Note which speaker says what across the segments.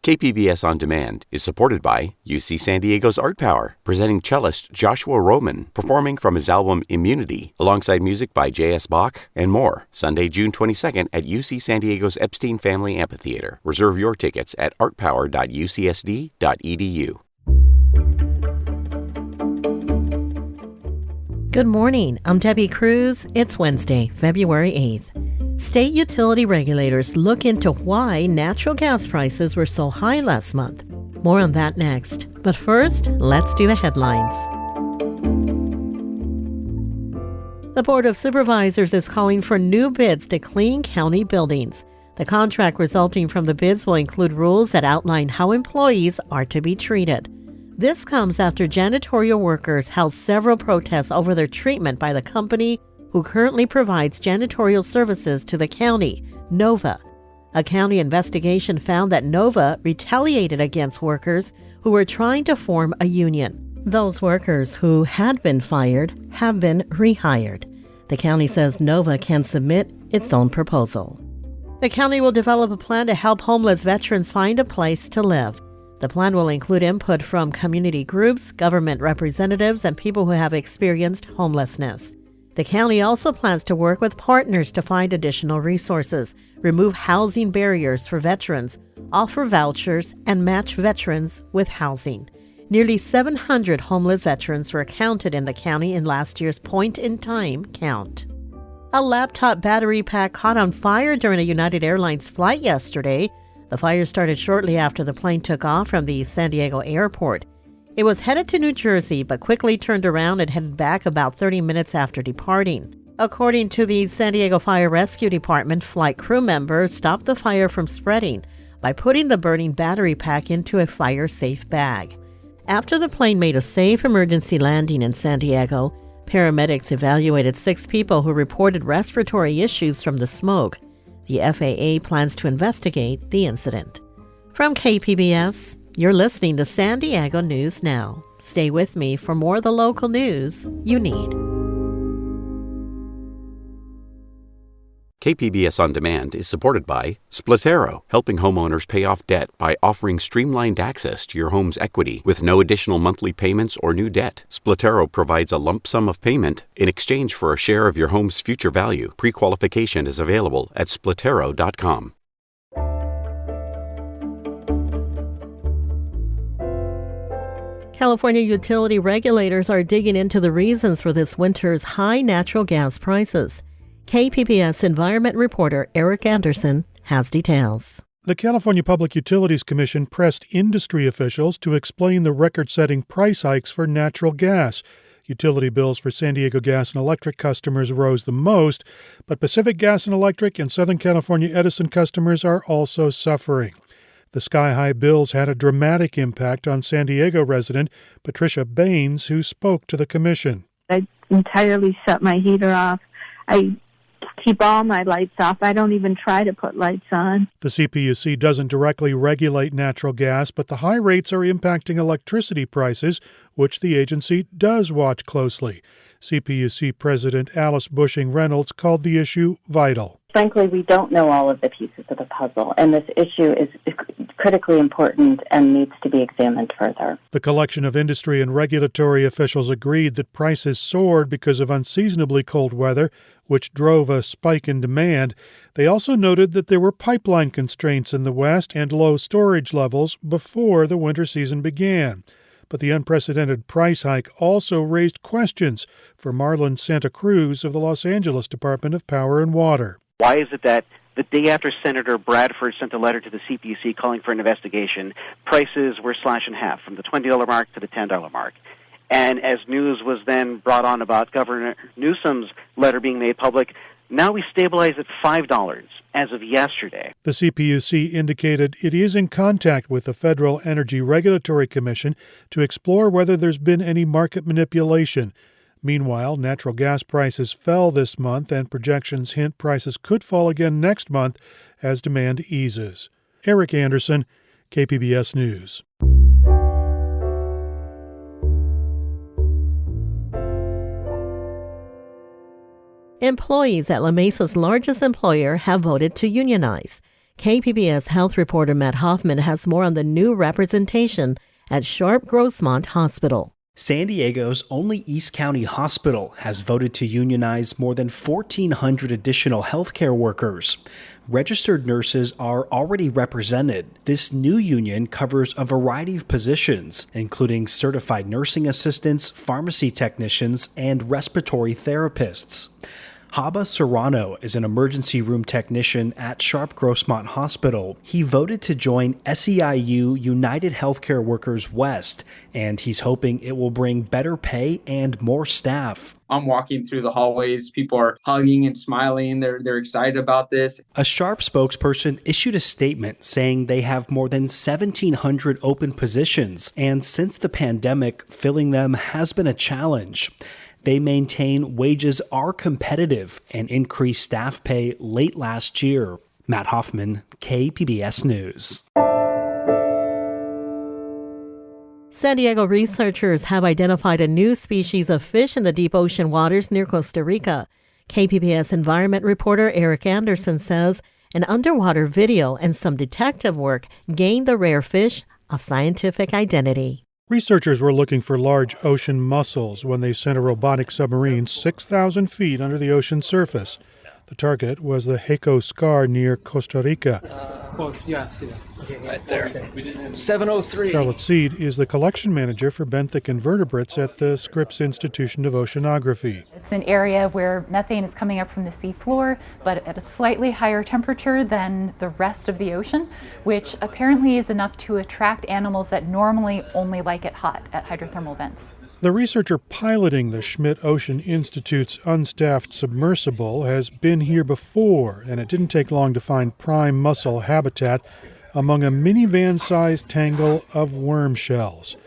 Speaker 1: KPBS On Demand is supported by UC San Diego's Art Power, presenting cellist Joshua Roman, performing from his album Immunity, alongside music by J.S. Bach and more. Sunday, June 22nd at UC San Diego's Epstein Family Amphitheater. Reserve your tickets at artpower.ucsd.edu.
Speaker 2: Good morning. I'm Debbie Cruz. It's Wednesday, February 8th. State utility regulators look into why natural gas prices were so high last month. More on that next. But first, let's do the headlines. The Board of Supervisors is calling for new bids to clean county buildings. The contract resulting from the bids will include rules that outline how employees are to be treated. This comes after janitorial workers held several protests over their treatment by the company who currently provides janitorial services to the county, Nova. A county investigation found that Nova retaliated against workers who were trying to form a union. Those workers who had been fired have been rehired. The county says Nova can submit its own proposal. The county will develop a plan to help homeless veterans find a place to live. The plan will include input from community groups, government representatives, and people who have experienced homelessness. The county also plans to work with partners to find additional resources, remove housing barriers for veterans, offer vouchers, and match veterans with housing. Nearly 700 homeless veterans were counted in the county in last year's point-in-time count. A laptop battery pack caught on fire during a United Airlines flight yesterday. The fire started shortly after the plane took off from the San Diego airport. It was headed to New Jersey, but quickly turned around and headed back about 30 minutes after departing. According to the San Diego Fire Rescue Department, flight crew members stopped the fire from spreading by putting the burning battery pack into a fire-safe bag. After the plane made a safe emergency landing in San Diego, paramedics evaluated 6 people who reported respiratory issues from the smoke. The FAA plans to investigate the incident. From KPBS, you're listening to San Diego News Now. Stay with me for more of the local news you need.
Speaker 1: KPBS On Demand is supported by Splatero, helping homeowners pay off debt by offering streamlined access to your home's equity with no additional monthly payments or new debt. Splatero provides a lump sum of payment in exchange for a share of your home's future value. Pre-qualification is available at splatero.com.
Speaker 2: California utility regulators are digging into the reasons for this winter's high natural gas prices. KPBS environment reporter Eric Anderson has details.
Speaker 3: The California Public Utilities Commission pressed industry officials to explain the record-setting price hikes for natural gas. Utility bills for San Diego Gas and Electric customers rose the most, but Pacific Gas and Electric and Southern California Edison customers are also suffering. The sky-high bills had a dramatic impact on San Diego resident Patricia Baines, who spoke to the commission.
Speaker 4: I entirely shut my heater off. I keep all my lights off. I don't even try to put lights on.
Speaker 3: The CPUC doesn't directly regulate natural gas, but the high rates are impacting electricity prices, which the agency does watch closely. CPUC President Alice Bushing Reynolds called the issue vital.
Speaker 5: Frankly, we don't know all of the pieces of the puzzle, and this issue is critically important and needs to be examined further.
Speaker 3: The collection of industry and regulatory officials agreed that prices soared because of unseasonably cold weather, which drove a spike in demand. They also noted that there were pipeline constraints in the West and low storage levels before the winter season began. But the unprecedented price hike also raised questions for Marlon Santa Cruz of the Los Angeles Department of Power and Water.
Speaker 6: Why is it that the day after Senator Bradford sent a letter to the CPUC calling for an investigation, prices were slashed in half from the $20 mark to the $10 mark? And as news was then brought on about Governor Newsom's letter being made public, now we stabilize at $5 as of yesterday.
Speaker 3: The CPUC indicated it is in contact with the Federal Energy Regulatory Commission to explore whether there's been any market manipulation. Meanwhile, natural gas prices fell this month, and projections hint prices could fall again next month as demand eases. Eric Anderson, KPBS News.
Speaker 2: Employees at La Mesa's largest employer have voted to unionize. KPBS health reporter Matt Hoffman has more on the new representation at Sharp-Grossmont Hospital.
Speaker 7: San Diego's only East County hospital has voted to unionize more than 1,400 additional healthcare workers. Registered nurses are already represented. This new union covers a variety of positions, including certified nursing assistants, pharmacy technicians, and respiratory therapists. Haba Serrano is an emergency room technician at Sharp-Grossmont Hospital. He voted to join SEIU United Healthcare Workers West, and he's hoping it will bring better pay and more staff.
Speaker 8: I'm walking through the hallways. People are hugging and smiling. They're excited about this.
Speaker 7: A Sharp spokesperson issued a statement saying they have more than 1,700 open positions, and since the pandemic, filling them has been a challenge. They maintain wages are competitive and increased staff pay late last year. Matt Hoffman, KPBS News.
Speaker 2: San Diego researchers have identified a new species of fish in the deep ocean waters near Costa Rica. KPBS environment reporter Eric Anderson says an underwater video and some detective work gained the rare fish a scientific identity.
Speaker 3: Researchers were looking for large ocean mussels when they sent a robotic submarine 6,000 feet under the ocean surface. The target was the Heco Scar near Costa Rica.
Speaker 9: Yeah, I see that. Okay, right there. 703.
Speaker 3: Charlotte Seed is the collection manager for benthic invertebrates at the Scripps Institution of Oceanography.
Speaker 10: It's an area where methane is coming up from the seafloor, but at a slightly higher temperature than the rest of the ocean, which apparently is enough to attract animals that normally only like it hot at hydrothermal vents.
Speaker 3: The researcher piloting the Schmidt Ocean Institute's unstaffed submersible has been here before, and it didn't take long to find prime mussel habitat among a minivan-sized tangle of worm shells.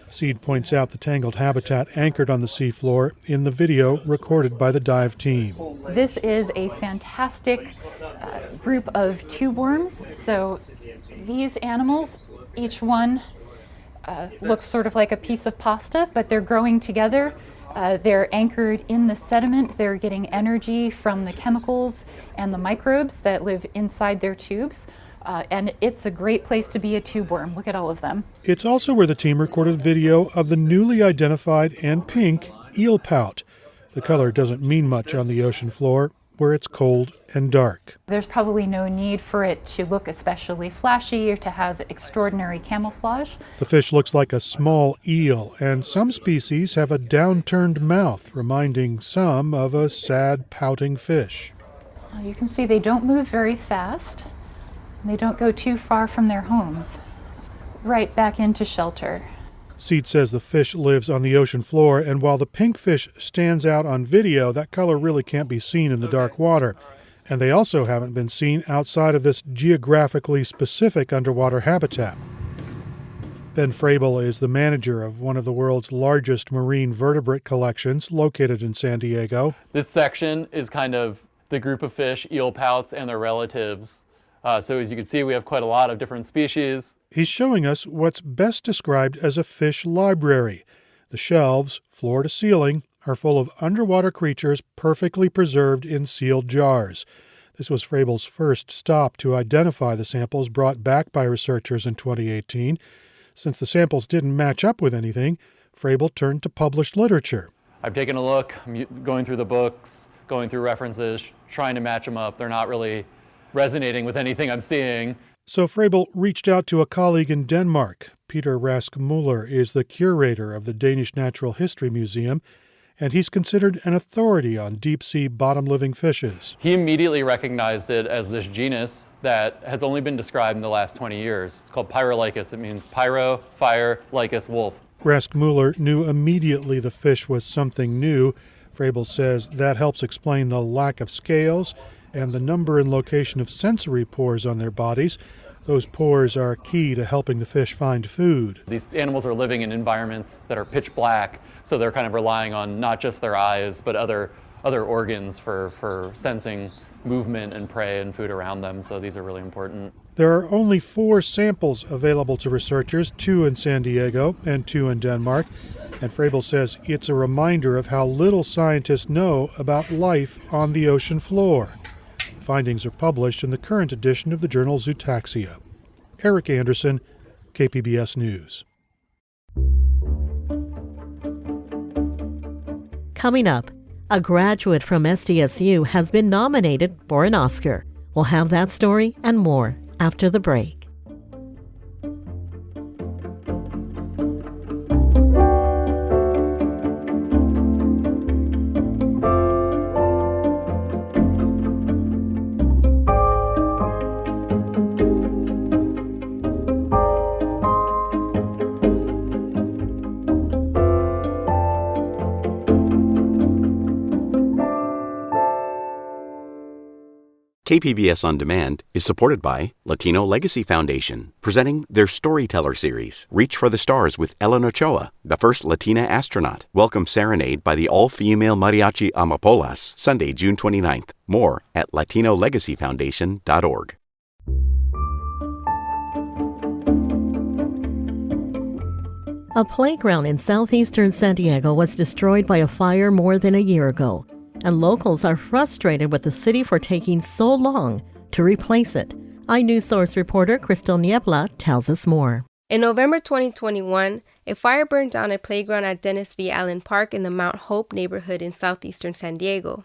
Speaker 3: Seed points out the tangled habitat anchored on the seafloor in the video recorded by the dive team.
Speaker 10: This is a fantastic group of tube worms. So these animals, each one looks sort of like a piece of pasta, but they're growing together. They're anchored in the sediment. They're getting energy from the chemicals and the microbes that live inside their tubes. And it's a great place to be a tube worm. Look at all of them.
Speaker 3: It's also where the team recorded video of the newly identified and pink eel pout. The color doesn't mean much on the ocean floor, where it's cold and dark.
Speaker 10: There's probably no need for it to look especially flashy or to have extraordinary camouflage.
Speaker 3: The fish looks like a small eel, and some species have a downturned mouth, reminding some of a sad, pouting fish.
Speaker 10: You can see they don't move very fast. They don't go too far from their homes. Right back into shelter.
Speaker 3: Seed says the fish lives on the ocean floor, and while the pink fish stands out on video, that color really can't be seen in the dark water. And they also haven't been seen outside of this geographically specific underwater habitat. Ben Frabel is the manager of one of the world's largest marine vertebrate collections located in San Diego.
Speaker 11: This section is kind of the group of fish, eel pouts, and their relatives. So as you can see, we have quite a lot of different species.
Speaker 3: He's showing us what's best described as a fish library. The shelves, floor to ceiling, are full of underwater creatures perfectly preserved in sealed jars. This was Frabel's first stop to identify the samples brought back by researchers in 2018. Since the samples didn't match up with anything, Frabel turned to published literature.
Speaker 11: I've taken a look, I'm going through the books, going through references, trying to match them up. They're not really resonating with anything I'm seeing.
Speaker 3: So Frabel reached out to a colleague in Denmark. Peter Rask Muller is the curator of the Danish Natural History Museum, and he's considered an authority on deep-sea bottom-living fishes.
Speaker 11: He immediately recognized it as this genus that has only been described in the last 20 years. It's called Pyrolycus. It means pyro, fire, lycus, wolf.
Speaker 3: Rask Muller knew immediately the fish was something new. Frabel says that helps explain the lack of scales and the number and location of sensory pores on their bodies. Those pores are key to helping the fish find food.
Speaker 11: These animals are living in environments that are pitch black, so they're kind of relying on not just their eyes, but other organs for sensing movement and prey and food around them, so these are really important.
Speaker 3: There are only 4 samples available to researchers, 2 in San Diego and 2 in Denmark, and Frabel says it's a reminder of how little scientists know about life on the ocean floor. findings are published in the current edition of the journal Zootaxia. Eric Anderson, KPBS News.
Speaker 2: Coming up, a graduate from SDSU has been nominated for an Oscar. We'll have that story and more after the break.
Speaker 1: KPBS On Demand is supported by Latino Legacy Foundation, presenting their Storyteller series, Reach for the Stars with Ellen Ochoa, the first Latina astronaut. Welcome Serenade by the all-female mariachi Amapolas, Sunday, June 29th. More at latinolegacyfoundation.org.
Speaker 2: A playground in southeastern San Diego was destroyed by a fire more than a year ago, and locals are frustrated with the city for taking so long to replace it. iNewsSource reporter Crystal Niebla tells us more.
Speaker 12: In November 2021, a fire burned down a playground at Dennis V. Allen Park in the Mount Hope neighborhood in southeastern San Diego.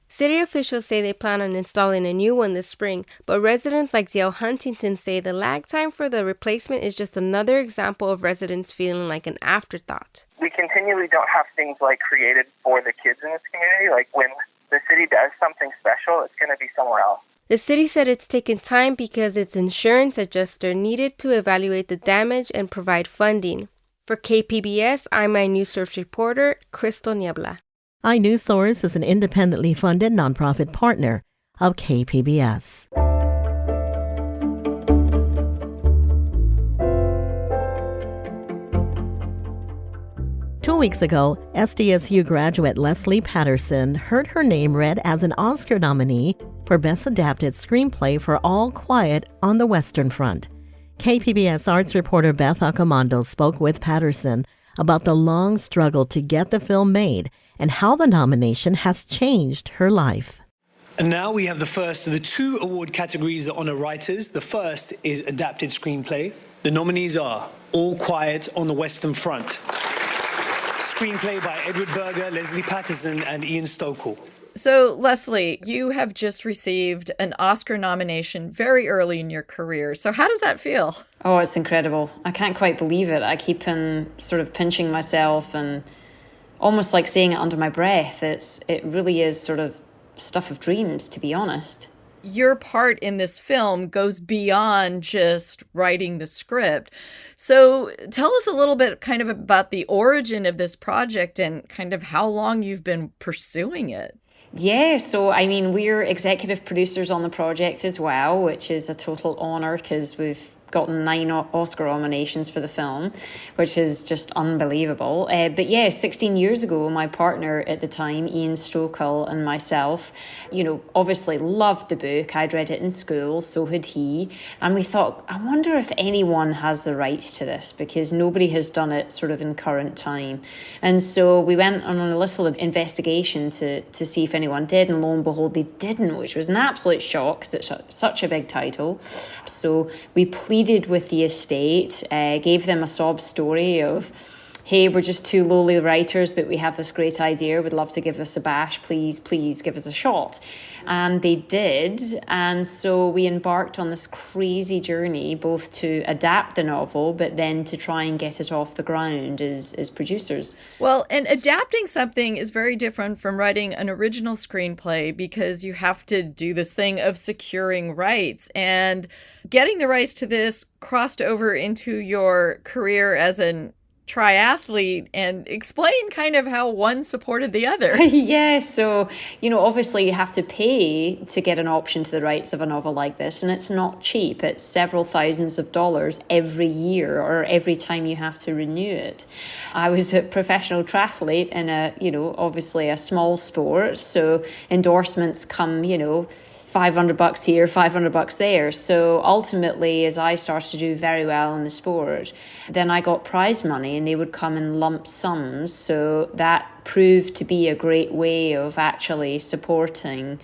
Speaker 12: City officials say they plan on installing a new one this spring, but residents like Dale Huntington say the lag time for the replacement is just another example of residents feeling like an afterthought.
Speaker 13: We continually don't have things like created for the kids in this community. Like when the city does something special, it's going to be somewhere else.
Speaker 12: The city said it's taken time because its insurance adjuster needed to evaluate the damage and provide funding. For KPBS, I'm iNewsSource reporter Crystal Niebla.
Speaker 2: iNewsSource is an independently funded nonprofit partner of KPBS. Two weeks ago, SDSU graduate Leslie Patterson heard her name read as an Oscar nominee for Best Adapted Screenplay for All Quiet on the Western Front. KPBS arts reporter Beth Accomando spoke with Patterson about the long struggle to get the film made and how the nomination has changed her life.
Speaker 9: And now we have the first of the two award categories that honor writers. The first is Adapted Screenplay. The nominees are All Quiet on the Western Front, screenplay by Edward Berger, Leslie Patterson, and Ian Stokell.
Speaker 14: So, Leslie, you have just received an Oscar nomination very early in your career. So how does that feel?
Speaker 15: Oh, it's incredible. I can't quite believe it. I keep sort of pinching myself and almost like saying it under my breath. It really is sort of stuff of dreams, to be honest.
Speaker 14: Your part in this film goes beyond just writing the script. So tell us a little bit kind of about the origin of this project and kind of how long you've been pursuing it.
Speaker 15: Yeah, so I mean, we're executive producers on the project as well, which is a total honor because we've gotten 9 Oscar nominations for the film, which is just unbelievable. But yeah, 16 years ago, my partner at the time, Ian Stokell, and myself, obviously loved the book. I'd read it in school, so had he. And we thought, I wonder if anyone has the rights to this, because nobody has done it sort of in current time. And so we went on a little investigation to see if anyone did, and lo and behold, they didn't, which was an absolute shock because it's such a big title. So we pleaded with the estate, gave them a sob story of, hey, we're just two lowly writers, but we have this great idea. We'd love to give this a bash. Please give us a shot. And they did. And so we embarked on this crazy journey, both to adapt the novel, but then to try and get it off the ground as producers.
Speaker 14: Well, and adapting something is very different from writing an original screenplay because you have to do this thing of securing rights. And getting the rights to this crossed over into your career as an triathlete, and explain kind of how one supported the other.
Speaker 15: Yeah, so, obviously you have to pay to get an option to the rights of a novel like this, and it's not cheap. It's several thousands of dollars every year or every time you have to renew it. I was a professional triathlete in obviously a small sport, so endorsements come, $500 here, $500 there. So ultimately, as I started to do very well in the sport, then I got prize money and they would come in lump sums. So that proved to be a great way of actually supporting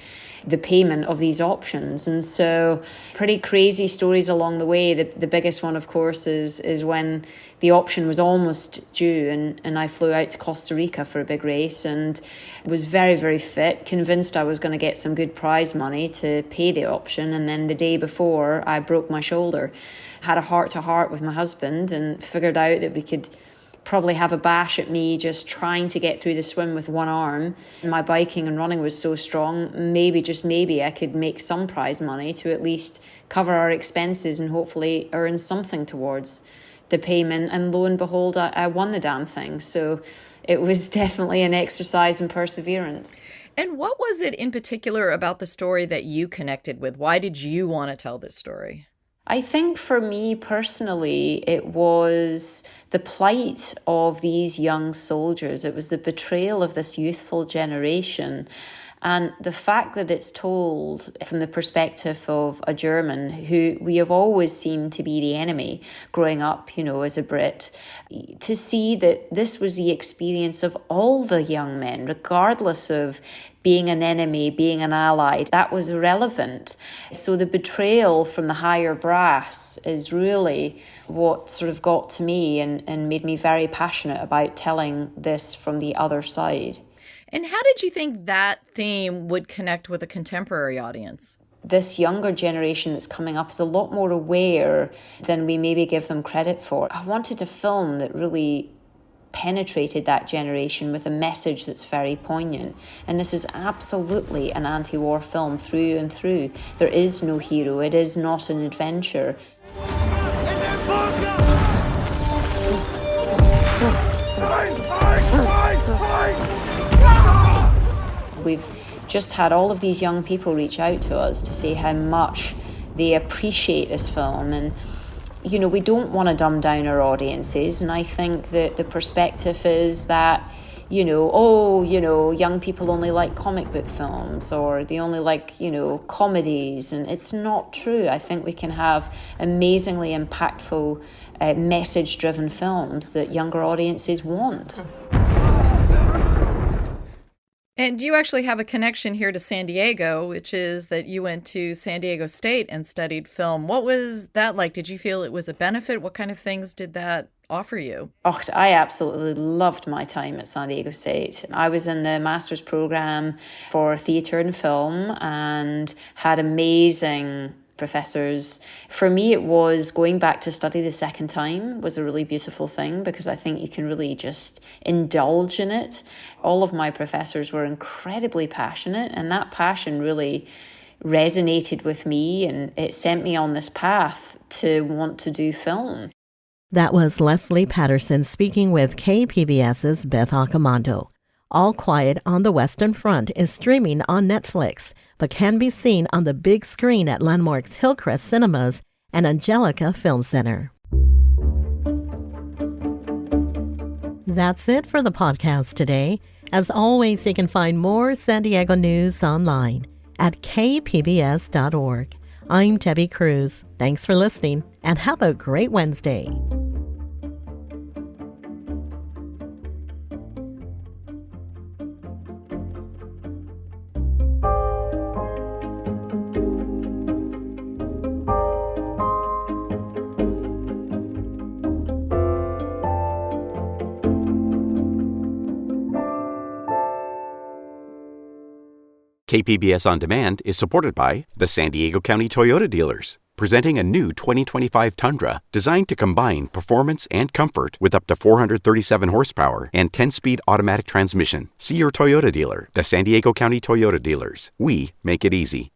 Speaker 15: the payment of these options. And so pretty crazy stories along the way. The biggest one, of course, is when the option was almost due and I flew out to Costa Rica for a big race and was very, very fit, convinced I was going to get some good prize money to pay the option. And then the day before, I broke my shoulder, had a heart-to-heart with my husband and figured out that we could probably have a bash at me just trying to get through the swim with one arm. My biking and running was so strong, maybe, just maybe, I could make some prize money to at least cover our expenses and hopefully earn something towards the payment. And lo and behold, I won the damn thing. So it was definitely an exercise in perseverance.
Speaker 14: And what was it in particular about the story that you connected with? Why did you want to tell this story?
Speaker 15: I think for me personally, it was the plight of these young soldiers. It was the betrayal of this youthful generation. And the fact that it's told from the perspective of a German who we have always seen to be the enemy growing up, as a Brit, to see that this was the experience of all the young men, regardless of being an enemy, being an ally, that was irrelevant. So the betrayal from the higher brass is really what sort of got to me and made me very passionate about telling this from the other side.
Speaker 14: And how did you think that theme would connect with a contemporary audience?
Speaker 15: This younger generation that's coming up is a lot more aware than we maybe give them credit for. I wanted a film that really penetrated that generation with a message that's very poignant. And this is absolutely an anti-war film through and through. There is no hero. It is not an adventure. We've just had all of these young people reach out to us to say how much they appreciate this film. And we don't want to dumb down our audiences. And I think that the perspective is that, young people only like comic book films or they only like, comedies. And it's not true. I think we can have amazingly impactful, message-driven films that younger audiences want.
Speaker 14: And you actually have a connection here to San Diego, which is that you went to San Diego State and studied film. What was that like? Did you feel it was a benefit? What kind of things did that offer you?
Speaker 15: Oh, I absolutely loved my time at San Diego State. I was in the master's program for theatre and film and had amazing professors. For me, it was going back to study the second time was a really beautiful thing because I think you can really just indulge in it. All of my professors were incredibly passionate, and that passion really resonated with me, and it sent me on this path to want to do film.
Speaker 2: That was Leslie Patterson speaking with KPBS's Beth Accomando. All Quiet on the Western Front is streaming on Netflix, but can be seen on the big screen at Landmark's Hillcrest Cinemas and Angelica Film Center. That's it for the podcast today. As always, you can find more San Diego news online at kpbs.org. I'm Debbie Cruz. Thanks for listening and have a great Wednesday.
Speaker 1: KPBS On Demand is supported by the San Diego County Toyota dealers, presenting a new 2025 Tundra designed to combine performance and comfort with up to 437 horsepower and 10-speed automatic transmission. See your Toyota dealer, the San Diego County Toyota dealers. We make it easy.